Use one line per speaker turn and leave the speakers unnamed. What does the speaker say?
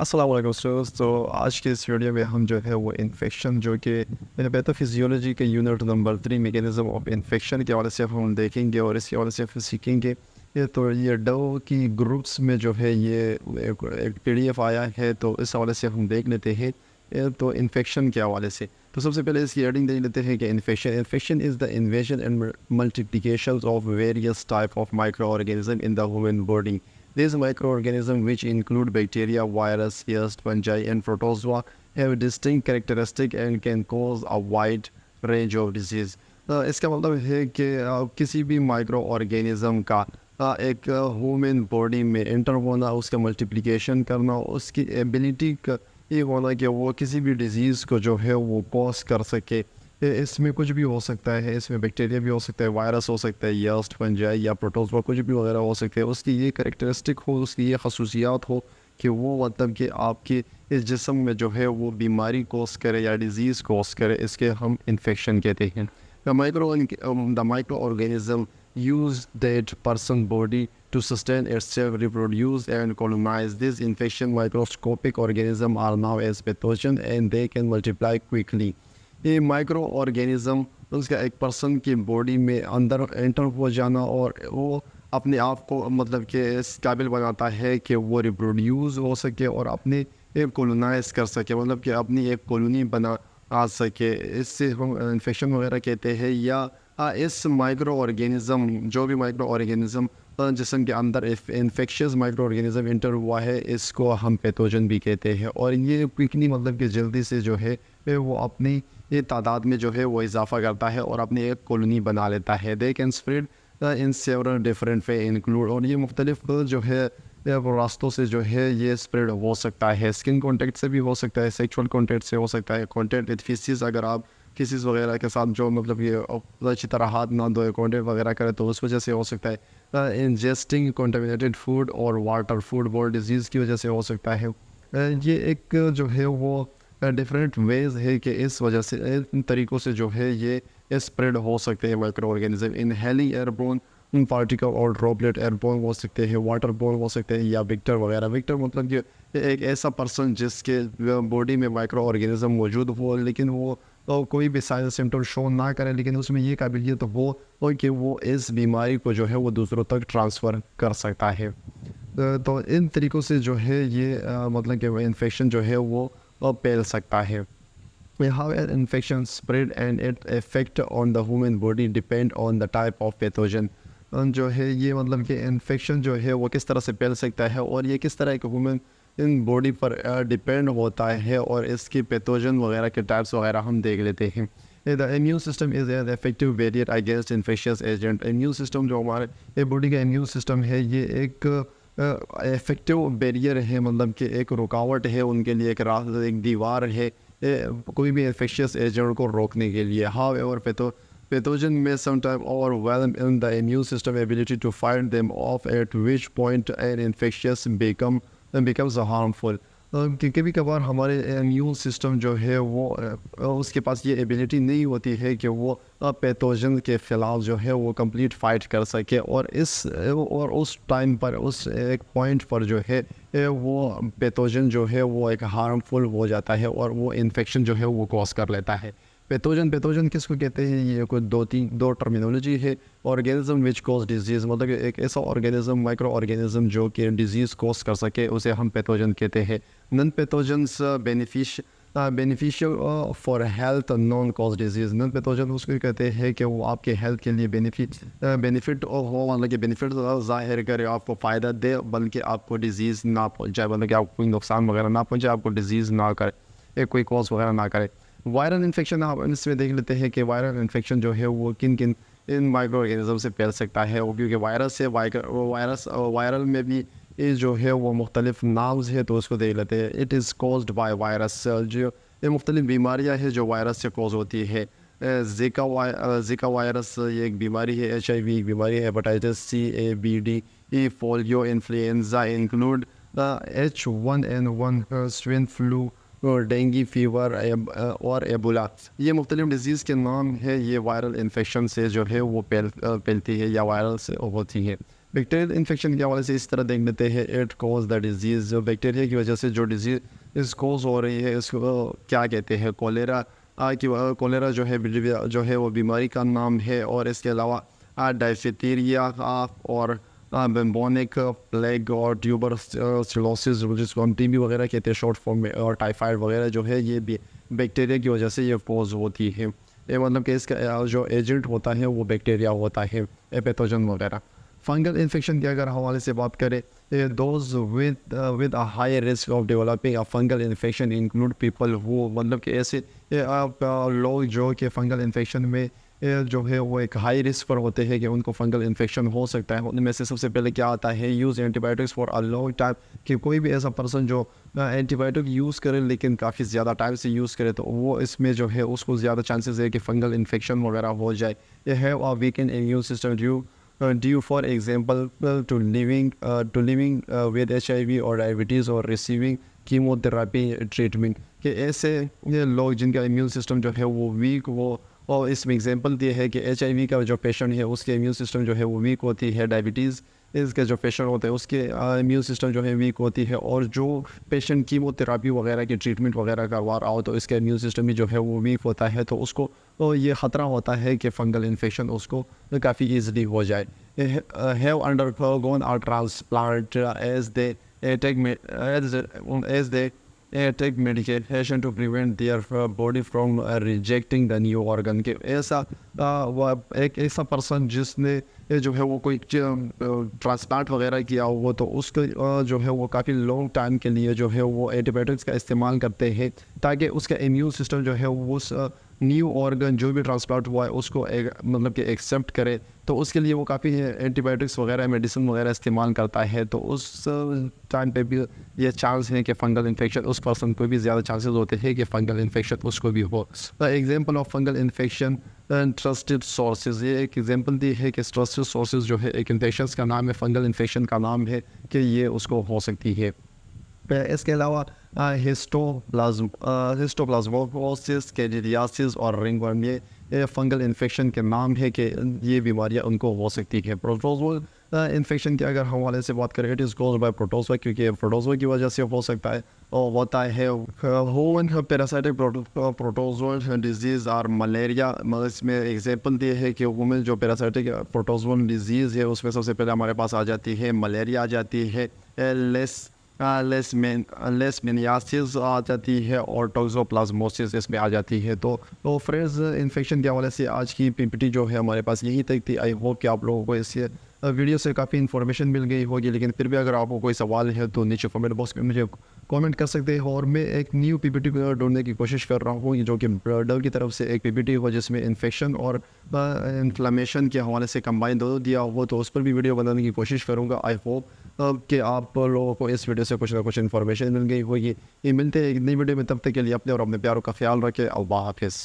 अस्सलाम वालेकुम दोस्तों। तो आज के इस वीडियो में हम जो है वो इन्फेक्शन जो कि पैथोफिजियोलॉजी के unit number 3 mechanism of infection के हवाले से हम देखेंगे और इसके हवाले से फिर सीखेंगे। ये डो की ग्रुप्स में जो है ये एक पीडीएफ आया है, तो इस हवाले से हम देख लेते हैं। तो इन्फेक्शन के हवाले से तो सबसे पहले इसकी हेडिंग देख लेते हैं कि infection is the invasion and multiplication of various type of micro organism in the human body. These microorganisms, which include bacteria, virus, yeast, fungi, and protozoa, have distinct characteristics and can cause a wide range of disease. इसका मतलब है कि किसी भी micro organism का एक human body में enter होना, उसका मल्टीप्लिकेशन करना, उसकी एबिलिटी का ये होना कि वो किसी भी डिज़ीज़ को जो है वो कॉज कर सके। इसमें कुछ भी हो सकता है, इसमें बैक्टीरिया भी हो सकता है, वायरस हो सकता है, यीस्ट, फंजाई या प्रोटोजोआ कुछ भी वगैरह हो सकते हैं। उसकी ये करैक्टरिस्टिक हो, उसकी ये खसूसियात हो कि वो मतलब कि आपके इस जिस्म में जो है वो बीमारी कॉज करे या डिज़ीज़ कॉज करे, इसके हम इन्फेक्शन कहते हैं। The micro organism use that person body to sustain itself, reproduce and colonize. These infection microscopic organisms are known as pathogen and they can multiply quickly. ये माइक्रो ऑर्गेनिज़म उसका एक person की body में अंदर enter हो जाना और वो अपने आप को मतलब कि इस काबिल बनाता है कि वो रिप्रोड्यूस हो सके और अपने एक कॉलोनाइज कर सके, मतलब कि अपनी एक कॉलोनी बना आ सके। इससे हम इन्फेक्शन वगैरह कहते हैं। या इस माइक्रो ऑर्गेनिज़म जो भी माइक्रो ऑर्गेनिज़म जिसम के अंदर इन्फेक्शियस माइक्रो ऑर्गेनिज़म इंटर हुआ है, इसको हम पैथोजन भी कहते हैं। और ये क्विकली मतलब कि जल्दी से जो है वो अपनी ये तादाद में जो है वो इजाफा करता है और अपनी एक कॉलोनी बना लेता है। They can spread in several different way include, और ये मुख्तलिफ जो है वो रास्तों से जो है ये स्प्रेड हो सकता है। स्किन कॉन्टेक्ट से भी हो सकता है, सेक्सुअल कॉन्टेक्ट से हो सकता है, कॉन्टेक्ट विद फीसिस, अगर आप फीसिस वगैरह के साथ जो मतलब ये अच्छी तरह हाथ ना धोए कॉन्टेक्ट वगैरह करे तो उस वजह से हो सकता है। इंजेस्टिंग कॉन्टामिनेटेड फूड और वाटर फूड बॉर्न डिजीज़ की वजह से हो सकता है। ये एक जो है वो डिफरेंट वेज है कि इस वजह से इन तरीक़ों से जो है ये स्प्रेड हो सकते हैं micro organism. Inhaling airborne particle और ड्रॉपलेट एयरबोर्न हो सकते हैं, वाटर बोर्न हो सकते हैं, या विक्टर वगैरह। विक्टर मतलब कि एक ऐसा पर्सन जिसके बॉडी में माइक्रो ऑर्गेनिज्म मौजूद हो लेकिन वो तो कोई भी साइन सिम्टम शो ना करे, लेकिन उसमें ये काबिलियत हो और कि वो इस बीमारी को जो है वो दूसरों तक ट्रांसफ़र कर सकता है। तो इन तरीक़ों से जो है ये मतलब कि इन्फेक्शन जो है वो फैल सकता है। How an infection spread and its effect on the human body depend on the type of pathogen. जो है ये मतलब कि इन्फेक्शन जो है वो किस तरह से फैल सकता है और ये किस तरह के ह्यूमन इन बॉडी पर डिपेंड होता है, और इसकी पैथोजन वगैरह के टाइप्स वगैरह हम देख लेते हैं। The immune system is an effective barrier against infectious agent. Immune system जो हमारे बॉडी का इम्यून सिस्टम है ये एक इफेक्टिव बैरियर है, मतलब कि एक रुकावट है उनके लिए, एक दीवार है कोई भी इन्फेक्शियस एजेंट को रोकने के लिए। However, pathogen may sometimes overwhelm in the immune system ability to fight them off, at which point an infectious becomes harmful. कि कभी कभार हमारे इम्यून सिस्टम जो है वो उसके पास ये एबिलिटी नहीं होती है कि वो पैथोजन के ख़िलाफ़ जो है वो कंप्लीट फ़ाइट कर सके, और उस टाइम पर उस एक पॉइंट पर जो है वो पैथोजन जो है वो एक हार्मफुल हो जाता है और वो इन्फेक्शन जो है वो कॉज कर लेता है। पैथोजन किसको कहते हैं? ये कोई दो टर्मिनोलॉजी है। ऑर्गेनिज्म विच कॉज डिजीज़, मतलब कि एक ऐसा ऑर्गेनिज्म माइक्रो ऑर्गेनिज्म जो कि डिजीज़ कॉज कर सके उसे हम पैथोजन कहते हैं। Non pathogens beneficial for health non cause disease. Non pathogen उसको कहते हैं कि वो आपके हेल्थ के लिए बेनिफिट हो, मतलब कि बेनिफिट ज़ाहिर करे, आपको फ़ायदा दे, बल्कि आपको डिजीज़ ना पहुँचाए, मतलब कि आपको कोई नुकसान वगैरह ना पहुँचाए, आपको डिजीज़ ना करे, कोई कॉज वगैरह ना करे। वायरल इन्फेक्शन आप इसमें देख लेते हैं कि वायरल इन्फेक्शन जो है वो किन किन इन माइक्रो ऑर्गेनिज्म से फैल सकता है। वो क्योंकि वायरल में भी ये जो है वो मुख्तलिफ नाम्स है, तो उसको देख लेते हैं। It is caused by virus, जो ये मुख्तलिफ बीमारियाँ हैं जो वायरस से कॉज होती है। ज़िका वायरस ये एक बीमारी है, HIV एक बीमारी है, hepatitis C, A, B, D, E, polio, influenza include H1N1, swine flu और डेंगू फीवर और एबोला। ये मुख्तलिफ डिजीज़ के नाम है, ये वायरल इन्फेक्शन से जो है वो फैलती है या वायरल से होती है। बैक्टीरियल इन्फेक्शन के हवाले से इस तरह देख लेते हैं, इट कॉज द डिजीज़, जो बैक्टीरिया की वजह से जो डिजीज़ इस कॉज हो रही है इसको क्या कहते हैं, कोलेरा। कोलेरा जो है वो बीमारी का नाम है। और इसके अलावा डायफिथीरिया और बेम्बोनिक प्लेग और ट्यूबरकुलोसिस जिसको हम टीबी वगैरह कहते हैं शॉर्ट फॉर्म में, और टाइफाइड वगैरह जो है ये भी बैक्टीरिया की वजह से ये कॉज होती है। ये मतलब कि इसका जो एजेंट होता है वो बैक्टीरिया होता है, पैथोजन वगैरह। फंगल इन्फेक्शन के अगर हवाले से बात करें, those with a high risk of developing a fungal infection include people who, मतलब कि ऐसे लोग जो कि फंगल इन्फेक्शन में जो है वो एक हाई रिस्क पर होते हैं कि उनको फंगल इन्फेक्शन हो सकता है। उनमें से सबसे पहले क्या आता है, use antibiotics for a long time, कि कोई भी ऐसा पर्सन जो एंटीबायोटिक यूज़ करे लेकिन काफ़ी ज़्यादा टाइम से यूज़ करे तो वो इसमें जो है उसको ज़्यादा चांसेस है कि फंगल इन्फेक्शन वगैरह हो जाए। ये have a weekend immune system due for example to living with HIV or diabetes or receiving chemotherapy treatment, कि ऐसे ये लोग जिनका इम्यून सिस्टम जो है वो वीक हो। और इसमें एग्जांपल दिए है कि HIV का जो पेशेंट है उसके इम्यून सिस्टम जो है वो वीक होती है, डायबिटीज़ इसके जो पेशेंट होते हैं उसके इम्यून सिस्टम जो है वीक होती है, और जो पेशेंट कीमोथेरापी वगैरह की ट्रीटमेंट वगैरह करवा रहा हो तो इसका इम्यून सिस्टम भी जो है वो वीक होता है, तो उसको तो ये ख़तरा होता है कि फंगल इन्फेक्शन उसको काफ़ी ईजिली हो जाए। Have undergone a transplant as they take medication to prevent their body from rejecting the new organ, के ऐसा एक ऐसा पर्सन जिसने जो है वो कोई ट्रांसप्लांट वगैरह किया हो तो उसका जो है वो काफ़ी लॉन्ग टाइम के लिए जो है वो एंटीबायोटिक्स का इस्तेमाल करते हैं ताकि उसका इम्यून सिस्टम जो है वो उस न्यू ऑर्गन जो भी ट्रांसप्लांट हुआ है उसको मतलब कि एक्सेप्ट करे। तो उसके लिए वो काफ़ी एंटीबायोटिक्स वगैरह मेडिसिन वगैरह इस्तेमाल करता है, तो उस टाइम पे भी ये चांस है कि फंगल इन्फेक्शन उस पर्सन को भी ज़्यादा चांसेस होते हैं कि फंगल इन्फेक्शन उसको भी हो। Example of fungal infection trusted sources, ये एक एग्जांपल दी है कि ट्रस्टेड सोर्सेज जो है एक इन्फेक्शन का नाम है, फंगल इन्फेक्शन का नाम है कि ये उसको हो सकती है। इसके अलावा हिस्टोप्लाज्मोसिस, कैंडिडियासिस और रिंगवर्म, ये फंगल इन्फेक्शन के नाम है कि ये बीमारियां उनको हो सकती है। प्रोटोजोल इन्फेक्शन के अगर हवाले से बात करें, it is caused by protozoa, क्योंकि प्रोटोजोआ की वजह से हो सकता है और होता है। पैरासाइटिक प्रोटोजोल डिजीज़ और मलेरिया, इसमें एग्जांपल दिए है कि वुमेन जो पैरासाइटिक प्रोटोजोल डिजीज़ है उसमें सबसे पहले हमारे पास आ जाती है मलेरिया, आ जाती है लेशमेनियासिस आ जाती है और टोक्सोप्लाज्मोसिस इसमें आ जाती है। तो फ्रेंड्स, इन्फेक्शन के हवाले से आज की पीपीटी जो है हमारे पास यही तक थी। आई होप कि आप लोगों को इस वीडियो से काफ़ी इन्फॉर्मेशन मिल गई होगी, लेकिन फिर भी अगर आपको कोई सवाल है तो नीचे कमेंट बॉक्स में मुझे कमेंट कर सकते हैं। और मैं एक न्यू पीपीटी को ढूंढने की कोशिश कर रहा हूँ जो कि ब्लड की तरफ से एक पीपीटी हो जिसमें इन्फेक्शन और इन्फ्लेमेशन के हवाले से कंबाइन दोनों दिया हो, तो उस पर भी वीडियो बनाने की कोशिश करूँगा। आई होप कि आप लोगों को इस वीडियो से कुछ ना कुछ इन्फॉर्मेशन मिल गई होगी। ये मिलते हैं एक नई वीडियो में, तब तक के लिए अपने और अपने प्यारों का ख्याल रखें। अल्लाह हाफिज़।